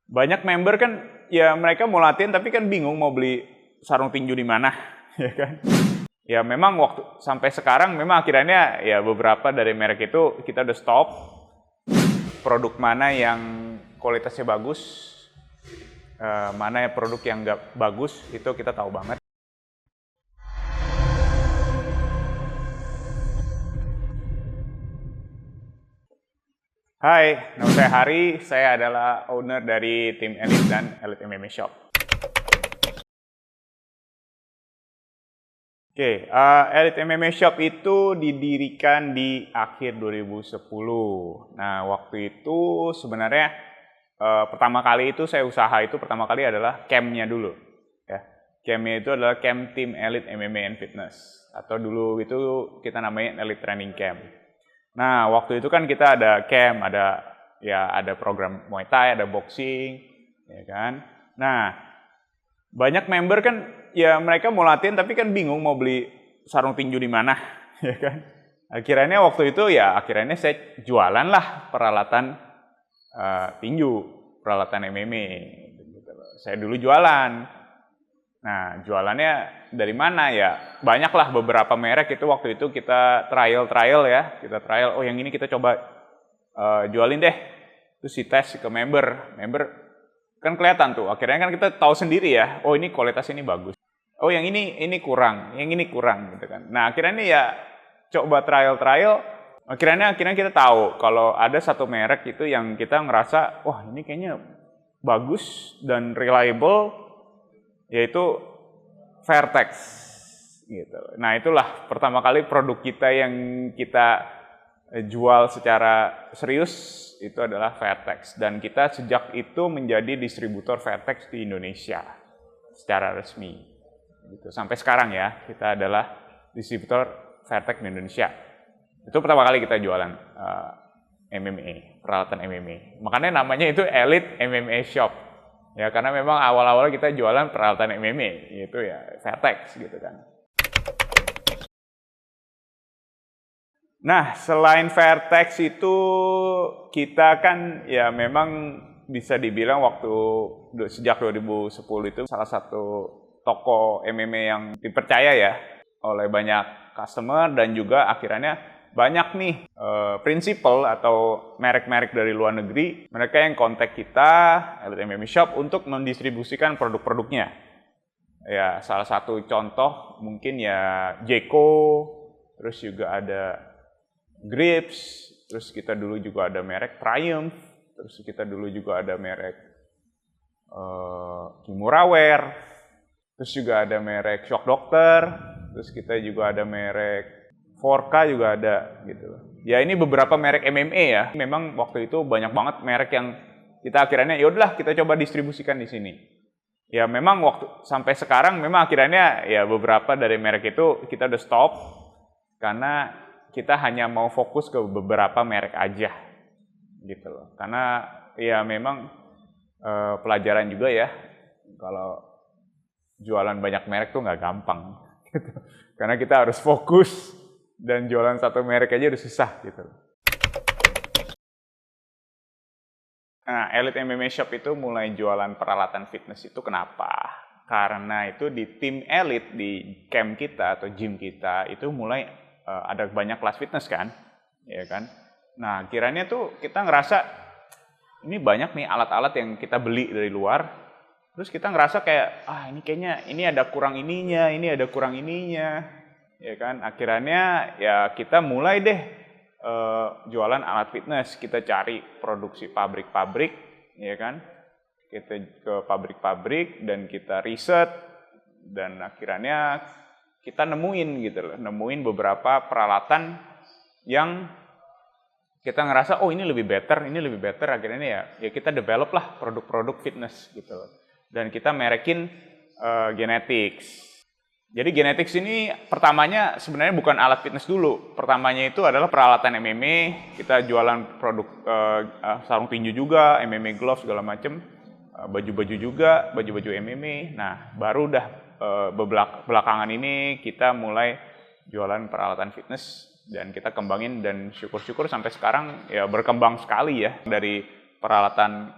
Banyak member kan ya mereka mau latihan tapi kan bingung mau beli sarung tinju di mana, ya kan? Ya memang waktu sampai sekarang memang akhirnya ya beberapa dari merek itu kita udah stop. Produk mana yang kualitasnya bagus, mana produk yang nggak bagus itu kita tahu banget. Hai, nama saya Hari. Saya adalah owner dari tim Elite dan Elite MMA Shop. Oke, Elite MMA Shop itu didirikan di akhir 2010. Nah, waktu itu sebenarnya pertama kali itu saya usaha itu pertama kali adalah camp-nya dulu. Ya, camp-nya itu adalah camp tim Elite MMA and Fitness. Atau dulu itu kita namanya Elite Training Camp. Nah, waktu itu kan kita ada camp, ada program Muay Thai, ada boxing, ya kan. Nah, banyak member kan ya mereka mau latihan tapi kan bingung mau beli sarung tinju di mana, ya kan. Akhirnya waktu itu saya jualan lah peralatan tinju, peralatan MMA. Gitu. Saya dulu jualan. Nah, jualannya dari mana ya? Banyaklah beberapa merek itu waktu itu kita trial ya. Kita trial, oh yang ini kita coba jualin deh. Terus tes ke member kan kelihatan tuh. Akhirnya kan kita tahu sendiri ya, oh ini kualitas ini bagus. Oh yang ini kurang, yang ini kurang gitu kan. Nah, akhirnya ya coba trial. Akhirnya kita tahu kalau ada satu merek itu yang kita ngerasa, wah ini kayaknya bagus dan reliable, yaitu Fairtex gitu. Nah, itulah pertama kali produk kita yang kita jual secara serius itu adalah Fairtex, dan kita sejak itu menjadi distributor Fairtex di Indonesia secara resmi. Gitu. Sampai sekarang ya, kita adalah distributor Fairtex di Indonesia. Itu pertama kali kita jualan MMA, peralatan MMA. Makanya namanya itu Elite MMA Shop. Ya, karena memang awal-awal kita jualan peralatan MMA, yaitu ya Fairtex gitu kan. Nah, selain Fairtex itu kita kan ya memang bisa dibilang sejak 2010 itu salah satu toko MMA yang dipercaya ya oleh banyak customer, dan juga akhirnya banyak nih prinsipal atau merek-merek dari luar negeri, mereka yang kontak kita Elite MMA Shop untuk mendistribusikan produk-produknya. Ya, salah satu contoh mungkin ya Jeko, terus juga ada Grips, terus kita dulu juga ada merek Triumph, terus kita dulu juga ada merek Kimura-wear, terus juga ada merek Shock Doctor, terus kita juga ada merek Forka juga ada gitu. Ya, ini beberapa merek MMA ya. Memang waktu itu banyak banget merek yang kita akhirnya yaudahlah kita coba distribusikan di sini. Ya memang sampai sekarang memang akhirnya ya beberapa dari merek itu kita udah stop karena kita hanya mau fokus ke beberapa merek aja gitu loh. Karena ya memang pelajaran juga ya, kalau jualan banyak merek tuh nggak gampang gitu. Karena kita harus fokus, dan jualan satu merek aja udah susah gitu. Nah, Elite MMA Shop itu mulai jualan peralatan fitness itu kenapa? Karena itu di tim Elite, di camp kita atau gym kita itu mulai ada banyak kelas fitness kan, ya kan? Nah, kiranya tuh kita ngerasa ini banyak nih alat-alat yang kita beli dari luar, terus kita ngerasa kayak ini kayaknya ini ada kurang ininya, ya kan. Akhirnya ya kita mulai deh jualan alat fitness. Kita cari produksi pabrik-pabrik, ya kan. Kita ke pabrik-pabrik dan kita riset, dan akhirnya kita nemuin beberapa peralatan yang kita ngerasa ini lebih better. Akhirnya ya kita develop lah produk-produk fitness gitu. Dan kita merekin Genetics. Jadi Genetics ini pertamanya sebenarnya bukan alat fitness dulu. Pertamanya itu adalah peralatan MMA. Kita jualan produk sarung tinju juga, MMA gloves segala macem, baju-baju juga, baju-baju MMA. Nah, baru belakangan ini kita mulai jualan peralatan fitness, dan kita kembangin, dan syukur-syukur sampai sekarang ya berkembang sekali ya, dari peralatan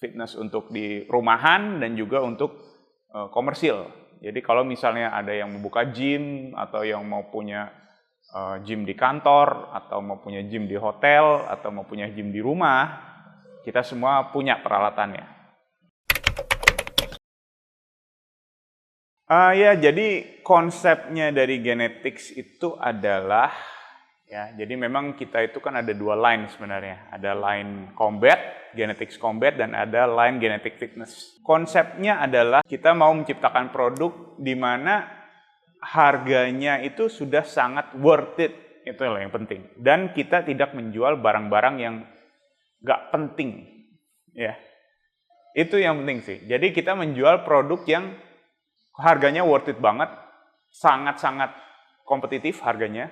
fitness untuk di rumahan dan juga untuk komersil. Jadi kalau misalnya ada yang membuka gym atau yang mau punya gym di kantor atau mau punya gym di hotel atau mau punya gym di rumah, kita semua punya peralatannya. Ya, jadi konsepnya dari genetics itu adalah ya, jadi memang kita itu kan ada dua line sebenarnya. Ada line combat, genetics combat, dan ada line genetic fitness. Konsepnya adalah kita mau menciptakan produk di mana harganya itu sudah sangat worth it. Itu yang penting. Dan kita tidak menjual barang-barang yang nggak penting. Ya, itu yang penting sih. Jadi kita menjual produk yang harganya worth it banget, sangat-sangat kompetitif harganya,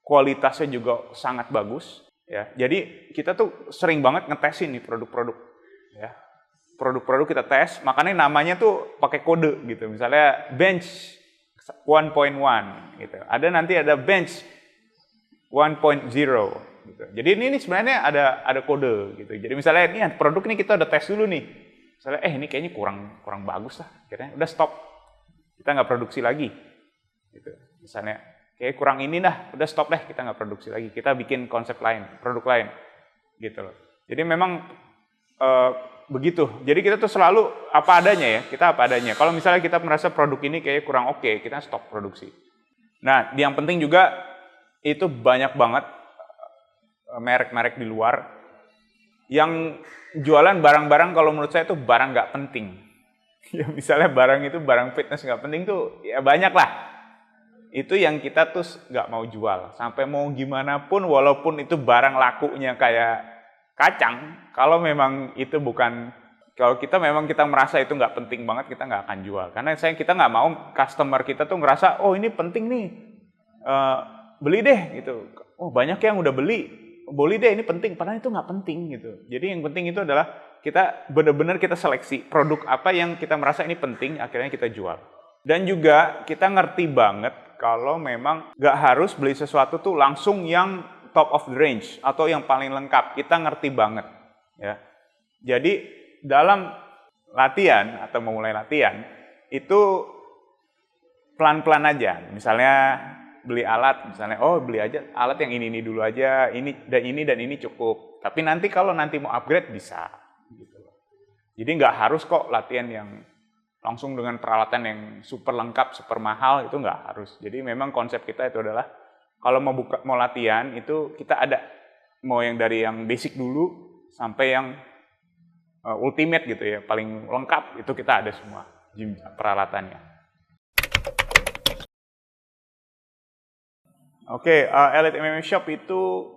kualitasnya juga sangat bagus. Ya, jadi kita tuh sering banget ngetesin nih produk-produk. Ya, produk-produk kita tes, makanya namanya tuh pakai kode gitu. Misalnya bench 1.1 gitu. Nanti ada bench 1.0 gitu. Jadi ini sebenarnya ada kode gitu. Jadi misalnya ini produk ini kita udah tes dulu nih. Misalnya ini kayaknya kurang bagus lah. Akhirnya udah stop. Kita nggak produksi lagi. Gitu. Misalnya kayak kurang ini dah, udah stop deh, kita nggak produksi lagi. Kita bikin konsep lain, produk lain. Gitu loh. Jadi memang begitu. Jadi kita tuh selalu apa adanya ya, kita apa adanya. Kalau misalnya kita merasa produk ini kayak kurang oke, kita stop produksi. Nah, yang penting juga itu banyak banget merek-merek di luar yang jualan barang-barang kalau menurut saya itu barang nggak penting. Ya misalnya barang itu barang fitness nggak penting tuh ya banyak lah. Itu yang kita tuh nggak mau jual. Sampai mau gimana pun walaupun itu barang lakunya kayak kacang, kalau memang itu bukan, kalau kita merasa itu nggak penting banget, kita nggak akan jual. Karena kita nggak mau customer kita tuh ngerasa, oh ini penting nih, beli deh gitu. Oh banyak yang udah beli, boleh deh ini penting, padahal itu nggak penting gitu. Jadi yang penting itu adalah kita benar-benar kita seleksi produk apa yang kita merasa ini penting, akhirnya kita jual. Dan juga kita ngerti banget kalau memang nggak harus beli sesuatu tuh langsung yang top of the range atau yang paling lengkap. Kita ngerti banget. Ya. Jadi dalam latihan atau memulai latihan itu pelan-pelan aja. Misalnya beli alat, misalnya beli aja alat yang ini dulu aja, ini dan ini cukup. Tapi nanti kalau mau upgrade bisa. Gitu. Jadi nggak harus kok latihan yang langsung dengan peralatan yang super lengkap, super mahal, itu nggak harus. Jadi memang konsep kita itu adalah kalau mau latihan itu kita ada mau yang dari yang basic dulu sampai yang ultimate gitu ya, paling lengkap itu kita ada semua gym peralatannya. Oke, Elite MMA Shop itu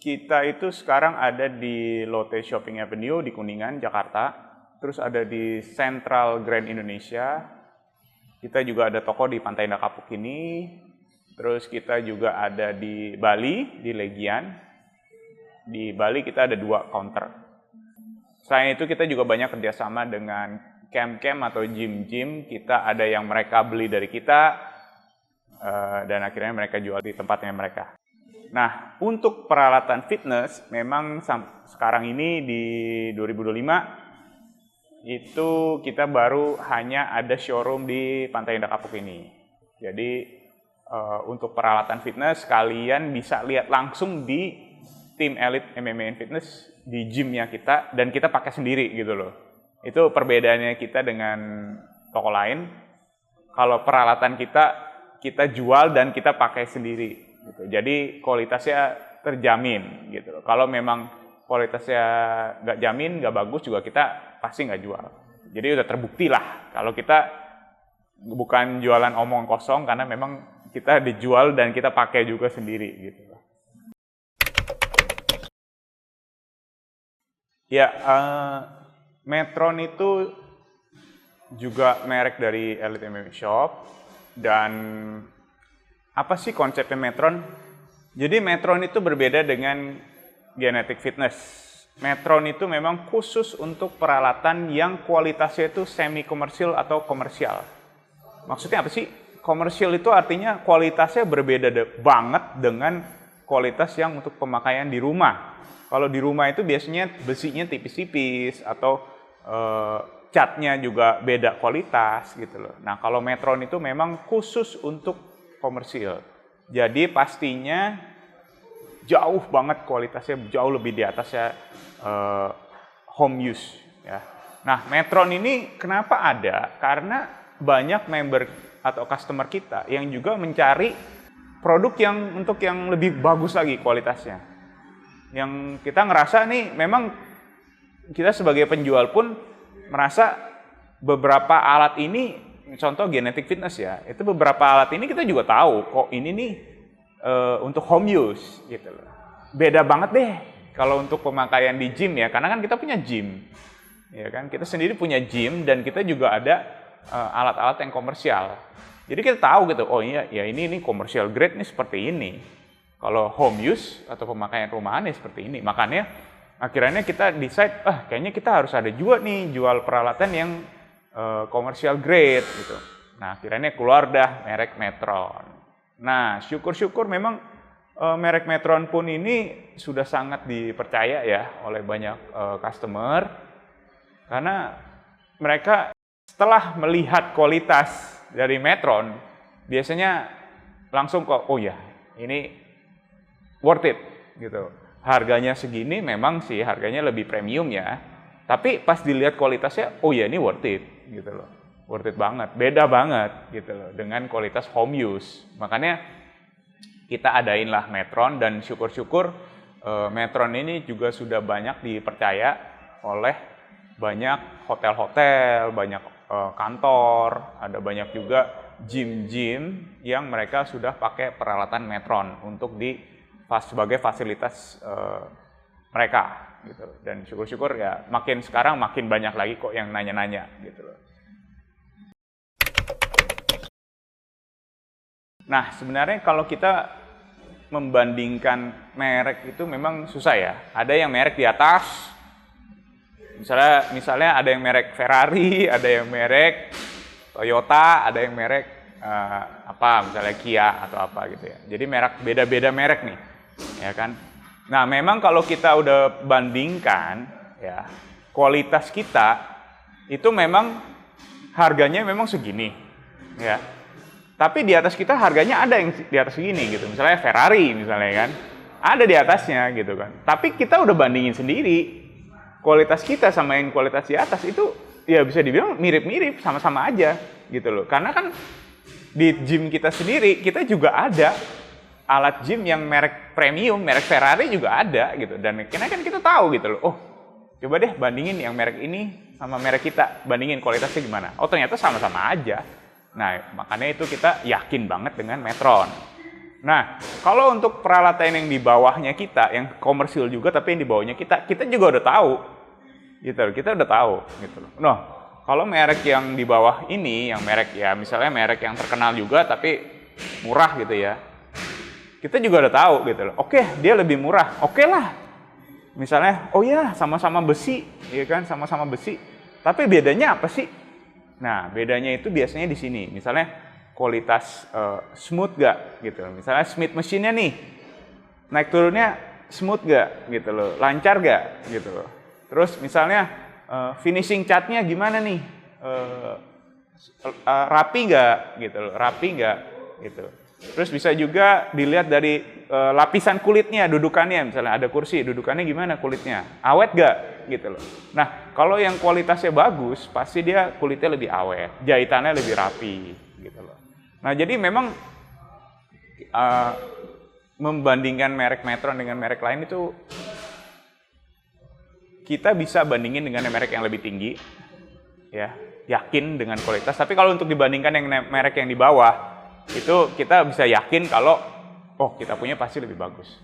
kita itu sekarang ada di Lotte Shopping Avenue di Kuningan, Jakarta. Terus ada di Central Grand Indonesia. Kita juga ada toko di Pantai Indah Kapuk ini. Terus kita juga ada di Bali, di Legian. Di Bali kita ada 2 counter. Selain itu kita juga banyak kerjasama dengan camp-camp atau gym-gym. Kita ada yang mereka beli dari kita, dan akhirnya mereka jual di tempatnya mereka. Nah, untuk peralatan fitness, memang sekarang ini di 2025, itu kita baru hanya ada showroom di Pantai Indah Kapuk ini. Jadi untuk peralatan fitness kalian bisa lihat langsung di tim Elite MMA Fitness di gymnya kita, dan kita pakai sendiri gitu loh. Itu perbedaannya kita dengan toko lain. Kalau peralatan kita jual dan kita pakai sendiri. Gitu. Jadi kualitasnya terjamin gitu loh. Kalau memang kualitasnya nggak jamin, nggak bagus juga kita pasti nggak jual. Jadi udah terbukti lah kalau kita bukan jualan omong kosong, karena memang kita dijual dan kita pakai juga sendiri gitu. Ya, Metron itu juga merek dari Elite MMA Shop. Dan apa sih konsepnya Metron? Jadi Metron itu berbeda dengan genetic fitness. Metron itu memang khusus untuk peralatan yang kualitasnya itu semi komersil atau komersial. Maksudnya apa sih? Komersial itu artinya kualitasnya berbeda banget dengan kualitas yang untuk pemakaian di rumah. Kalau di rumah itu biasanya besinya tipis-tipis atau catnya juga beda kualitas gitu loh. Nah kalau Metron itu memang khusus untuk komersil. Jadi pastinya jauh banget kualitasnya, jauh lebih di atasnya home use ya. Nah Metron ini kenapa ada? Karena banyak member atau customer kita yang juga mencari produk yang untuk yang lebih bagus lagi kualitasnya. Yang kita ngerasa nih memang kita sebagai penjual pun merasa beberapa alat ini, contoh genetic fitness ya, itu beberapa alat ini kita juga tahu kok ini nih untuk home use gitu loh. Beda banget deh kalau untuk pemakaian di gym ya, karena kan kita punya gym. Ya kan, kita sendiri punya gym dan kita juga ada alat-alat yang komersial. Jadi kita tahu gitu, oh iya ya ini commercial grade nih seperti ini. Kalau home use atau pemakaian rumahan ya seperti ini. Makanya akhirnya kita decide, kayaknya kita harus ada juga nih jual peralatan yang commercial grade gitu. Nah, akhirnya keluar dah merek Metron. Nah, syukur-syukur memang merek Metron pun ini sudah sangat dipercaya ya oleh banyak customer. Karena mereka setelah melihat kualitas dari Metron, biasanya langsung kok, oh ya ini worth it gitu. Harganya segini memang sih harganya lebih premium ya. Tapi pas dilihat kualitasnya, oh ya ini worth it gitu loh. Worth it banget, beda banget gitu loh dengan kualitas home use. Makanya kita adain lah Metron dan syukur-syukur Metron ini juga sudah banyak dipercaya oleh banyak hotel-hotel, banyak kantor, ada banyak juga gym-gym yang mereka sudah pakai peralatan Metron untuk sebagai fasilitas mereka gitu. Dan syukur-syukur ya makin sekarang makin banyak lagi kok yang nanya-nanya gitu loh. Nah, sebenarnya kalau kita membandingkan merek itu memang susah ya. Ada yang merek di atas, misalnya ada yang merek Ferrari, ada yang merek Toyota, ada yang merek misalnya Kia atau apa gitu ya. Jadi merek beda-beda merek nih, ya kan. Nah, memang kalau kita udah bandingkan ya, kualitas kita itu memang harganya memang segini, ya. Tapi di atas kita harganya ada yang di atas segini gitu. Misalnya Ferrari misalnya kan. Ada di atasnya gitu kan. Tapi kita udah bandingin sendiri. Kualitas kita sama yang kualitas di atas itu ya bisa dibilang mirip-mirip, sama-sama aja gitu loh. Karena kan di gym kita sendiri, kita juga ada alat gym yang merek premium, merek Ferrari juga ada gitu. Dan karena kan kita tahu gitu loh. Oh, coba deh bandingin yang merek ini sama merek kita. Bandingin kualitasnya gimana. Oh, ternyata sama-sama aja. Nah, makanya itu kita yakin banget dengan Metron. Nah, kalau untuk peralatan yang di bawahnya kita, yang komersil juga tapi yang di bawahnya kita juga udah tahu. Gitu, kita udah tahu gitu loh. Nah, kalau merek yang di bawah ini, yang merek ya misalnya merek yang terkenal juga tapi murah gitu ya. Kita juga udah tahu gitu loh. Oke, dia lebih murah. Oke lah. Misalnya, oh ya, sama-sama besi, ya kan, sama-sama besi. Tapi bedanya apa sih? Nah, bedanya itu biasanya di sini. Misalnya kualitas smooth gak gitu. Misalnya Smith mesinnya nih, naik turunnya smooth gak gitu loh, lancar gak gitu loh. Terus misalnya finishing catnya gimana nih, rapi gak gitu loh, rapi gak gitu. Terus bisa juga dilihat dari lapisan kulitnya, dudukannya. Misalnya ada kursi, dudukannya gimana kulitnya, awet gak gitu loh. Nah, kalau yang kualitasnya bagus, pasti dia kulitnya lebih awet, jahitannya lebih rapi gitu loh. Nah, jadi memang membandingkan merek Metron dengan merek lain itu kita bisa bandingin dengan merek yang lebih tinggi, ya, yakin dengan kualitas. Tapi kalau untuk dibandingkan yang merek yang di bawah, itu kita bisa yakin kalau, oh kita punya pasti lebih bagus.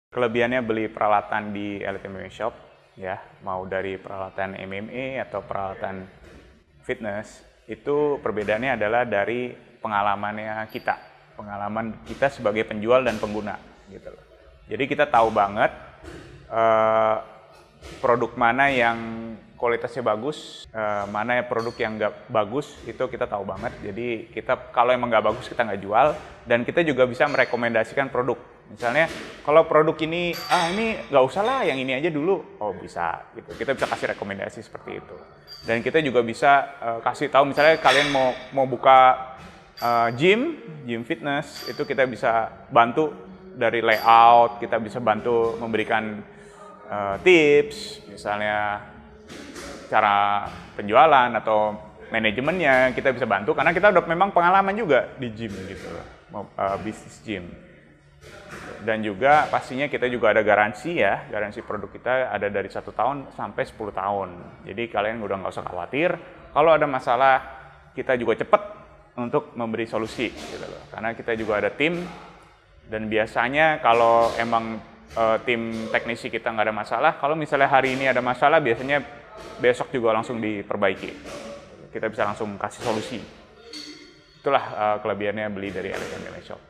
Kelebihannya beli peralatan di Elite MMA Shop, ya, mau dari peralatan MMA atau peralatan fitness, itu perbedaannya adalah dari pengalaman kita sebagai penjual dan pengguna, gitu loh. Jadi kita tahu banget produk mana yang kualitasnya bagus, mana produk yang nggak bagus, itu kita tahu banget. Jadi kita kalau emang nggak bagus kita nggak jual, dan kita juga bisa merekomendasikan produk Misalnya kalau produk ini, ini nggak usah lah, yang ini aja dulu. Oh bisa, gitu. Kita bisa kasih rekomendasi seperti itu. Dan kita juga bisa kasih tahu, misalnya kalian mau buka gym fitness, itu kita bisa bantu dari layout, kita bisa bantu memberikan tips, misalnya cara penjualan atau manajemennya kita bisa bantu karena kita udah memang pengalaman juga di gym gitu, bisnis gym. Dan juga pastinya kita juga ada garansi ya, garansi produk kita ada dari 1 tahun sampai 10 tahun. Jadi kalian udah nggak usah khawatir, kalau ada masalah kita juga cepat untuk memberi solusi gitu loh. Karena kita juga ada tim, dan biasanya kalau emang tim teknisi kita nggak ada masalah, kalau misalnya hari ini ada masalah biasanya besok juga langsung diperbaiki. Kita bisa langsung kasih solusi. Itulah kelebihannya beli dari Elite MMA Shop.